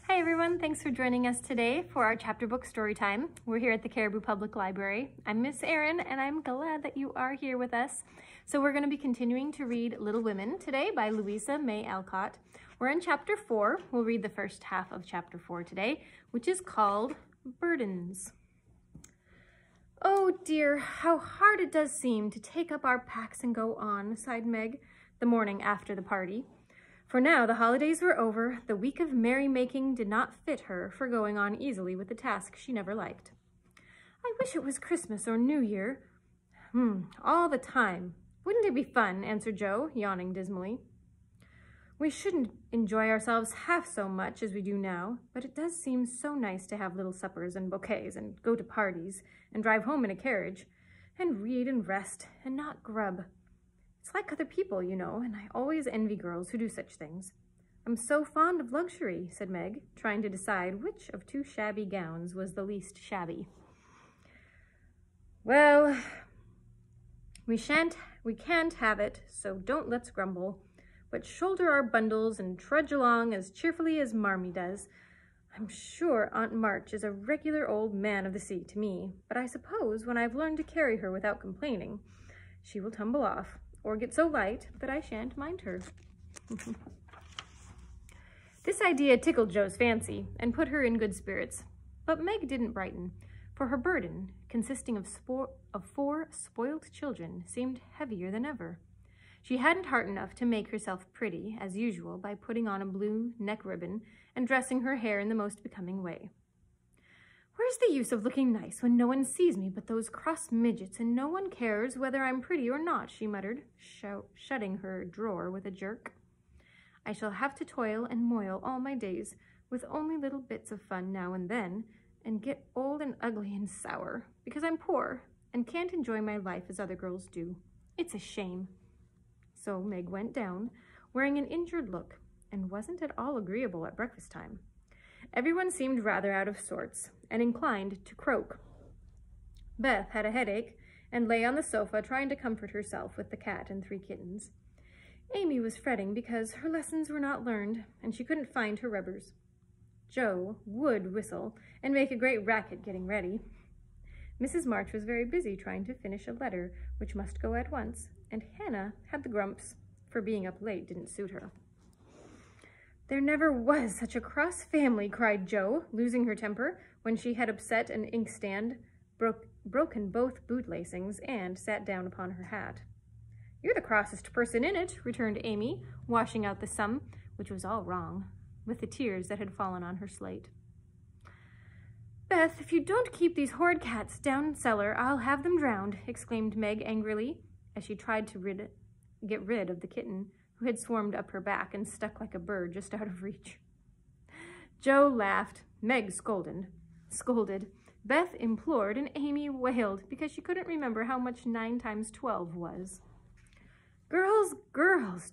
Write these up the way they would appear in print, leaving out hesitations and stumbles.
Hi everyone, thanks for joining us today for our chapter book story time. We're here at the Caribou Public Library. I'm Miss Erin and I'm glad that you are here with us. So we're going to be continuing to read Little Women today by Louisa May Alcott. We're in chapter 4. We'll read the first half of chapter 4 today, which is called Burdens. Oh dear, how hard it does seem to take up our packs and go on, sighed Meg, the morning after the party. For now the holidays were over, the week of merrymaking did not fit her for going on easily with the task she never liked. I wish it was Christmas or New Year. All the time. Wouldn't it be fun? Answered Jo, yawning dismally. We shouldn't enjoy ourselves half so much as we do now, but it does seem so nice to have little suppers and bouquets and go to parties and drive home in a carriage and read and rest and not grub. It's like other people, you know, and I always envy girls who do such things. I'm so fond of luxury, said Meg, trying to decide which of two shabby gowns was the least shabby. Well, we can't have it, so don't let's grumble, but shoulder our bundles and trudge along as cheerfully as Marmee does. I'm sure Aunt March is a regular old man of the sea to me, but I suppose when I've learned to carry her without complaining, she will tumble off, or get so light that I shan't mind her. This idea tickled Jo's fancy and put her in good spirits, but Meg didn't brighten, for her burden, consisting of 4 spoiled children, seemed heavier than ever. She hadn't heart enough to make herself pretty, as usual, by putting on a blue neck ribbon and dressing her hair in the most becoming way. Where's the use of looking nice when no one sees me but those cross midgets, and no one cares whether I'm pretty or not, she muttered, shutting her drawer with a jerk. I shall have to toil and moil all my days, with only little bits of fun now and then, and get old and ugly and sour, because I'm poor and can't enjoy my life as other girls do. It's a shame. So Meg went down, wearing an injured look, and wasn't at all agreeable at breakfast time. Everyone seemed rather out of sorts and inclined to croak. Beth had a headache and lay on the sofa trying to comfort herself with the cat and 3 kittens. Amy was fretting because her lessons were not learned and she couldn't find her rubbers. Jo would whistle and make a great racket getting ready. Mrs. March was very busy trying to finish a letter which must go at once, and Hannah had the grumps, for being up late didn't suit her. There never was such a cross family, cried Jo, losing her temper when she had upset an inkstand, broken both boot lacings, and sat down upon her hat. You're the crossest person in it, returned Amy, washing out the sum, which was all wrong, with the tears that had fallen on her slate. Beth, if you don't keep these horrid cats down cellar, I'll have them drowned, exclaimed Meg angrily, as she tried to get rid of the kitten, who had swarmed up her back and stuck like a bird just out of reach. Jo laughed, Meg scolded, Beth implored, and Amy wailed because she couldn't remember how much 9 times 12 was. Girls,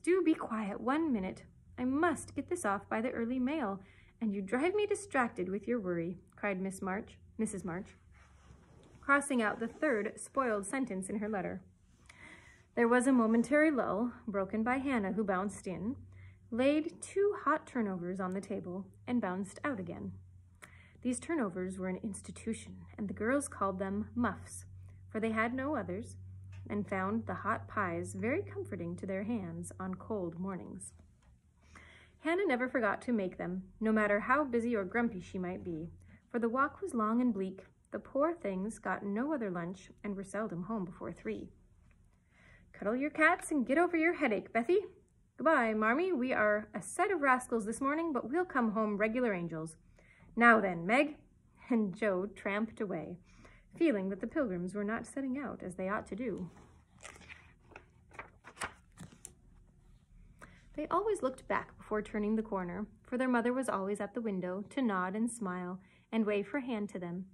do be quiet 1 minute. I must get this off by the early mail, and you drive me distracted with your worry, cried Mrs. March, crossing out the 3rd spoiled sentence in her letter. There was a momentary lull, broken by Hannah, who bounced in, laid 2 hot turnovers on the table, and bounced out again. These turnovers were an institution, and the girls called them muffs, for they had no others, and found the hot pies very comforting to their hands on cold mornings. Hannah never forgot to make them, no matter how busy or grumpy she might be, for the walk was long and bleak. The poor things got no other lunch and were seldom home before 3. Cuddle your cats and get over your headache, Bethy. Goodbye, Marmee. We are a set of rascals this morning, but we'll come home regular angels. Now then, Meg. And Jo tramped away, feeling that the Pilgrims were not setting out as they ought to do. They always looked back before turning the corner, for their mother was always at the window to nod and smile and wave her hand to them.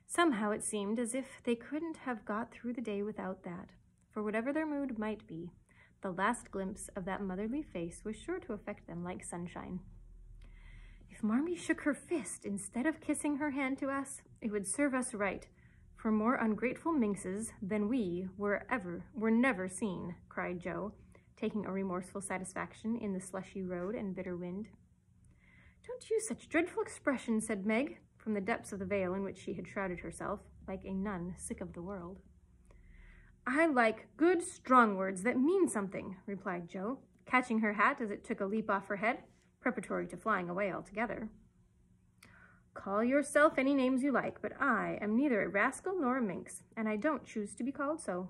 Somehow it seemed as if they couldn't have got through the day without that. For whatever their mood might be, the last glimpse of that motherly face was sure to affect them like sunshine. If Marmee shook her fist instead of kissing her hand to us, it would serve us right, for more ungrateful minxes than we were never seen, cried Jo, taking a remorseful satisfaction in the slushy road and bitter wind. Don't use such dreadful expressions, said Meg, from the depths of the veil in which she had shrouded herself, like a nun sick of the world. I like good, strong words that mean something, replied Jo, catching her hat as it took a leap off her head, preparatory to flying away altogether. Call yourself any names you like, but I am neither a rascal nor a minx, and I don't choose to be called so.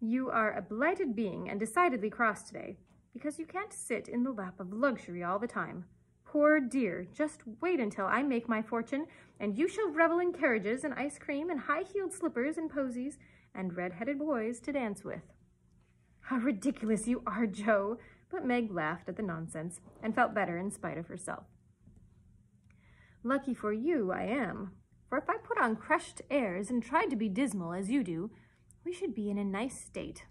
You are a blighted being and decidedly cross today, because you can't sit in the lap of luxury all the time. Poor dear, just wait until I make my fortune, and you shall revel in carriages and ice cream and high-heeled slippers and posies and red-headed boys to dance with. How ridiculous you are, Jo, but Meg laughed at the nonsense and felt better in spite of herself. Lucky for you, I am, for if I put on crushed airs and tried to be dismal as you do, we should be in a nice state.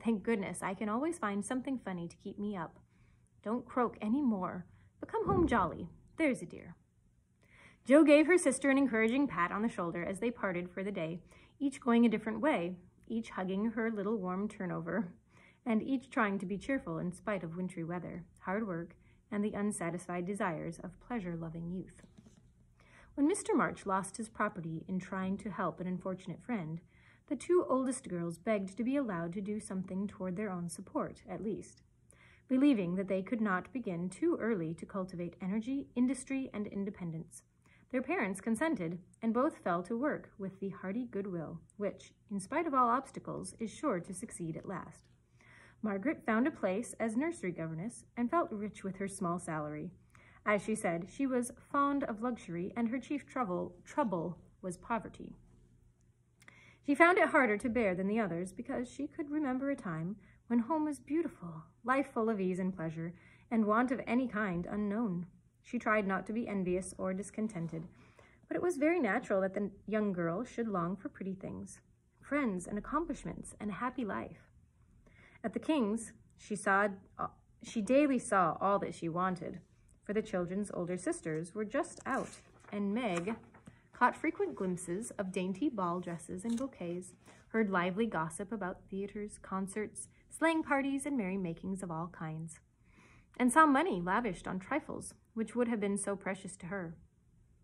Thank goodness I can always find something funny to keep me up. Don't croak any more, but come home jolly, there's a dear. Jo gave her sister an encouraging pat on the shoulder as they parted for the day, each going a different way, each hugging her little warm turnover, and each trying to be cheerful in spite of wintry weather, hard work, and the unsatisfied desires of pleasure-loving youth. When Mr. March lost his property in trying to help an unfortunate friend, the two oldest girls begged to be allowed to do something toward their own support, at least, believing that they could not begin too early to cultivate energy, industry, and independence. Their parents consented, and both fell to work with the hearty goodwill, which, in spite of all obstacles, is sure to succeed at last. Margaret found a place as nursery governess and felt rich with her small salary. As she said, she was fond of luxury, and her chief trouble was poverty. She found it harder to bear than the others because she could remember a time when home was beautiful, life full of ease and pleasure, and want of any kind unknown. She tried not to be envious or discontented, but it was very natural that the young girl should long for pretty things, friends and accomplishments, and a happy life. At the Kings, she daily saw all that she wanted, for the children's older sisters were just out, and Meg caught frequent glimpses of dainty ball dresses and bouquets, heard lively gossip about theaters, concerts, sleighing parties, and merry-makings of all kinds, and saw money lavished on trifles which would have been so precious to her.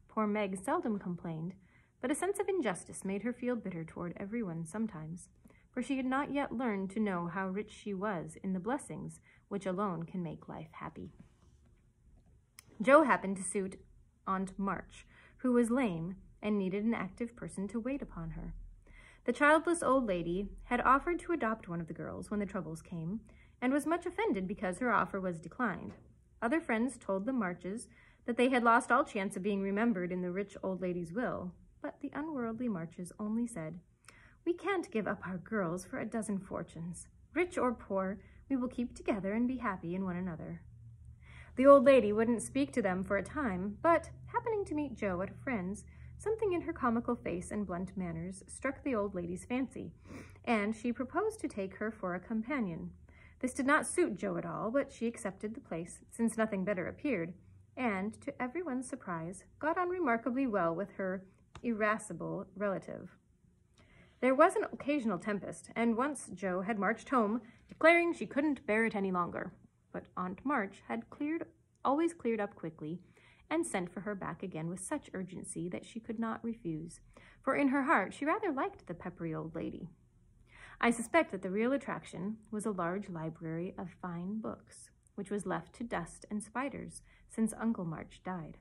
Poor Meg seldom complained, but a sense of injustice made her feel bitter toward everyone sometimes, for she had not yet learned to know how rich she was in the blessings which alone can make life happy. Jo happened to suit Aunt March, who was lame and needed an active person to wait upon her. The childless old lady had offered to adopt one of the girls when the troubles came, and was much offended because her offer was declined. Other friends told the Marches that they had lost all chance of being remembered in the rich old lady's will, but the unworldly Marches only said, "We can't give up our girls for a dozen fortunes. Rich or poor, we will keep together and be happy in one another." The old lady wouldn't speak to them for a time, but, happening to meet Jo at a friend's, something in her comical face and blunt manners struck the old lady's fancy, and she proposed to take her for a companion. This did not suit Jo at all, but she accepted the place, since nothing better appeared, and, to everyone's surprise, got on remarkably well with her irascible relative. There was an occasional tempest, and once Jo had marched home, declaring she couldn't bear it any longer. But Aunt March had always cleared up quickly, and sent for her back again with such urgency that she could not refuse, for in her heart she rather liked the peppery old lady. I suspect that the real attraction was a large library of fine books, which was left to dust and spiders since Uncle March died.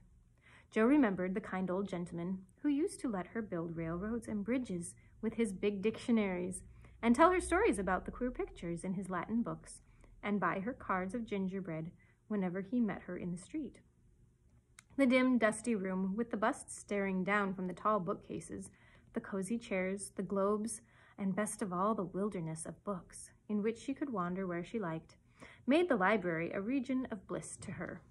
Jo remembered the kind old gentleman who used to let her build railroads and bridges with his big dictionaries, and tell her stories about the queer pictures in his Latin books, and buy her cards of gingerbread whenever he met her in the street. The dim, dusty room, with the busts staring down from the tall bookcases, the cozy chairs, the globes, and best of all, the wilderness of books, in which she could wander where she liked, made the library a region of bliss to her.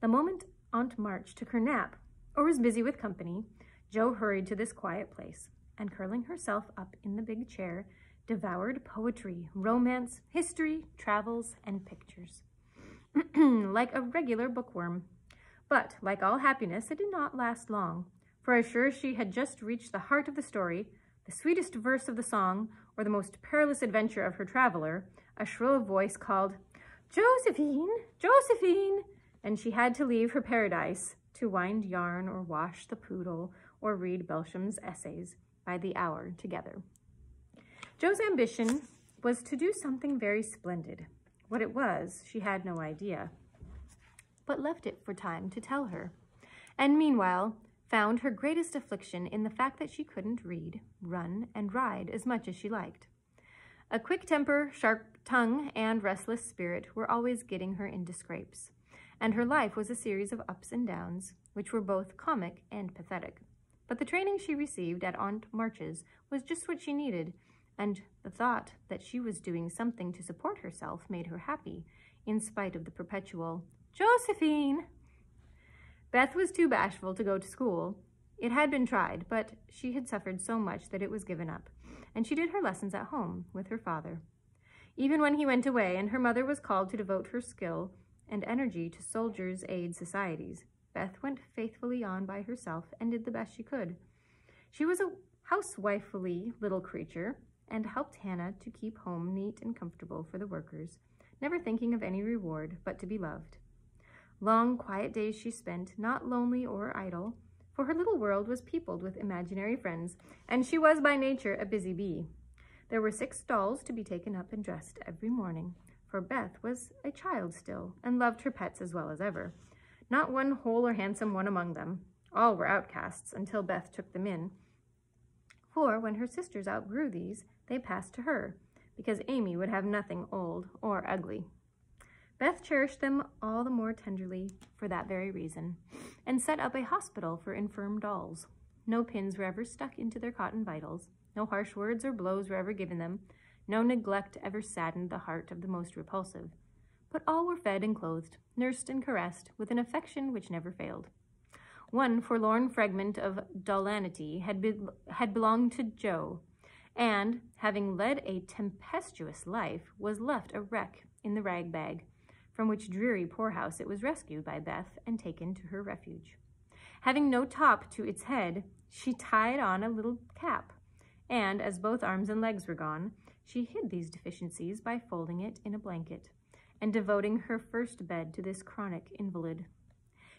The moment Aunt March took her nap, or was busy with company, Jo hurried to this quiet place, and curling herself up in the big chair, devoured poetry, romance, history, travels, and pictures, like a regular bookworm. But, like all happiness, it did not last long, for as sure as she had just reached the heart of the story, the sweetest verse of the song, or the most perilous adventure of her traveler, a shrill voice called, "Josephine! Josephine!" and she had to leave her paradise to wind yarn or wash the poodle or read Belsham's essays by the hour together. Jo's ambition was to do something very splendid. What it was, she had no idea, but left it for time to tell her, and meanwhile found her greatest affliction in the fact that she couldn't read, run, and ride as much as she liked. A quick temper, sharp tongue, and restless spirit were always getting her into scrapes, and her life was a series of ups and downs, which were both comic and pathetic. But the training she received at Aunt March's was just what she needed, and the thought that she was doing something to support herself made her happy, in spite of the perpetual, "Josephine!" Beth was too bashful to go to school. It had been tried, but she had suffered so much that it was given up, and she did her lessons at home with her father. Even when he went away and her mother was called to devote her skill and energy to soldiers' aid societies, Beth went faithfully on by herself and did the best she could. She was a housewifely little creature and helped Hannah to keep home neat and comfortable for the workers, never thinking of any reward but to be loved. Long, quiet days she spent, not lonely or idle, for her little world was peopled with imaginary friends, and she was by nature a busy bee. There were 6 dolls to be taken up and dressed every morning, for Beth was a child still and loved her pets as well as ever. Not one whole or handsome one among them. All were outcasts until Beth took them in, for when her sisters outgrew these, they passed to her, because Amy would have nothing old or ugly. Beth cherished them all the more tenderly for that very reason, and set up a hospital for infirm dolls. No pins were ever stuck into their cotton vitals, no harsh words or blows were ever given them, no neglect ever saddened the heart of the most repulsive, but all were fed and clothed, nursed and caressed, with an affection which never failed. One forlorn fragment of dollanity had belonged to Jo, and, having led a tempestuous life, was left a wreck in the rag bag, from which dreary poorhouse it was rescued by Beth and taken to her refuge. Having no top to its head, she tied on a little cap, and, as both arms and legs were gone, she hid these deficiencies by folding it in a blanket, and devoting her first bed to this chronic invalid.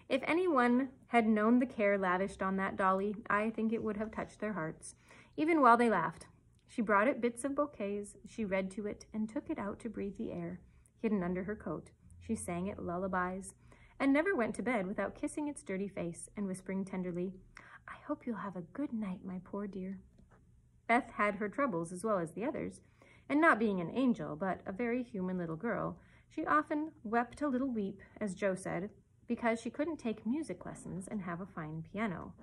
If anyone had known the care lavished on that dolly, I think it would have touched their hearts, even while they laughed. She brought it bits of bouquets, she read to it, and took it out to breathe the air, hidden under her coat. She sang it lullabies, and never went to bed without kissing its dirty face and whispering tenderly, "I hope you'll have a good night, my poor dear." Beth had her troubles as well as the others, and not being an angel, but a very human little girl, she often wept a little weep, as Jo said, because she couldn't take music lessons and have a fine piano.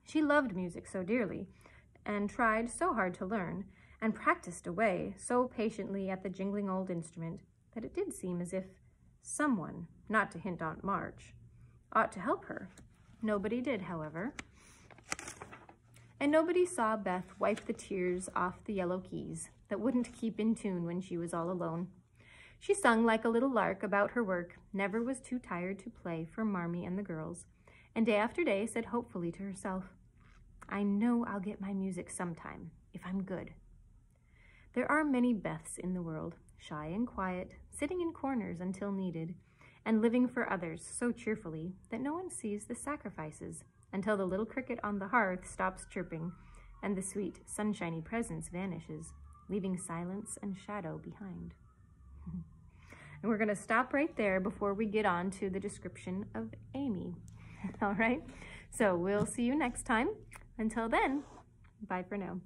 She loved music so dearly, and tried so hard to learn, and practiced away so patiently at the jingling old instrument, that it did seem as if someone, not to hint Aunt March, ought to help her. Nobody did, however, and nobody saw Beth wipe the tears off the yellow keys that wouldn't keep in tune when she was all alone. She sung like a little lark about her work, never was too tired to play for Marmee and the girls, and day after day said hopefully to herself, "I know I'll get my music sometime, if I'm good." There are many Beths in the world, shy and quiet, sitting in corners until needed, and living for others so cheerfully that no one sees the sacrifices until the little cricket on the hearth stops chirping and the sweet, sunshiny presence vanishes, leaving silence and shadow behind. And we're going to stop right there before we get on to the description of Amy. All right? So we'll see you next time. Until then, bye for now.